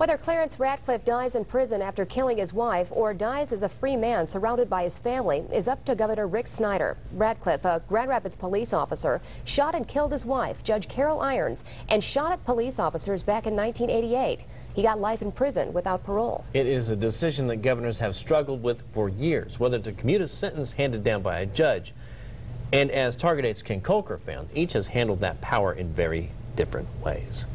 Whether Clarence Ratcliffe dies in prison after killing his wife or dies as a free man surrounded by his family is up to Governor Rick Snyder. Ratcliffe, a Grand Rapids police officer, shot and killed his wife, Judge Carol Irons, and shot at police officers back in 1988. He got life in prison without parole. It is a decision that governors have struggled with for years, whether to commute a sentence handed down by a judge. And as Target 8's Ken Colker found, each has handled that power in very different ways.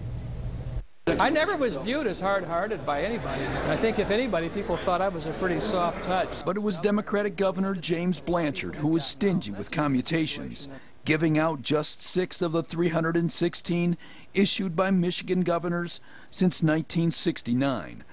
I never was viewed as hard-hearted by anybody. I think if anybody, people thought I was a pretty soft touch. But it was Democratic Governor James Blanchard who was stingy with commutations, giving out just 6 of the 316 issued by Michigan governors since 1969.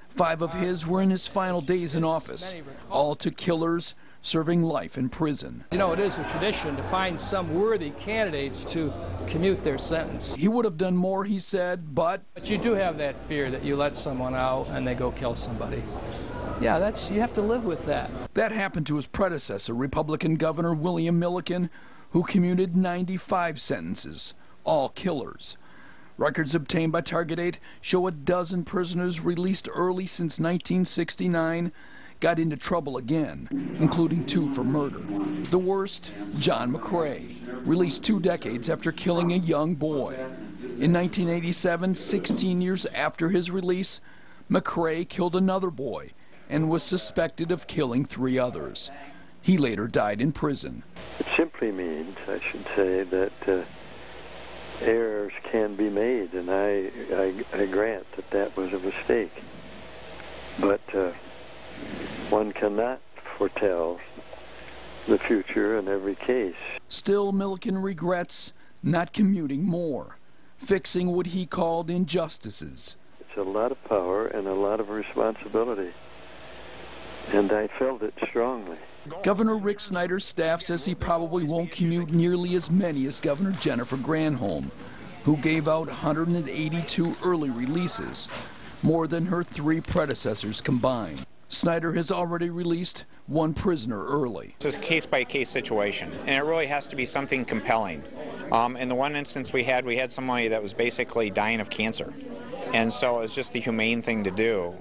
5 of his were in his final days in office, all to killers serving life in prison. You know, it is a tradition to find some worthy candidates to commute their sentence. He would have done more, he said, but you do have that fear that you let someone out and they go kill somebody. Yeah, you have to live with that. That happened to his predecessor, Republican Governor William Milliken, who commuted 95 sentences, all killers. Records obtained by Target 8 show a dozen prisoners released early since 1969 got into trouble again, including 2 for murder. The worst, John McCrae, released 2 decades after killing a young boy. In 1987, 16 years after his release, McCrae killed another boy and was suspected of killing 3 others. He later died in prison. It simply means, I should say, that errors can be made, and I grant that that was a mistake. But one cannot foretell the future in every case. Still, Milliken regrets not commuting more, fixing what he called injustices. It's a lot of power and a lot of responsibility, and I felt it strongly. Governor Rick Snyder's staff says he probably won't commute nearly as many as Governor Jennifer Granholm, who gave out 182 early releases, more than her 3 predecessors combined. Snyder has already released 1 prisoner early. It's a case-by-case situation, and it really has to be something compelling. In the one instance we had somebody that was basically dying of cancer, and so it was just the humane thing to do.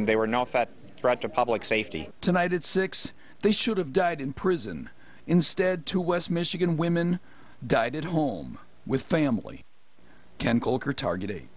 They were no threat to public safety. Tonight at 6, they should have died in prison. Instead, 2 West Michigan women died at home with family. Ken Colker, Target 8.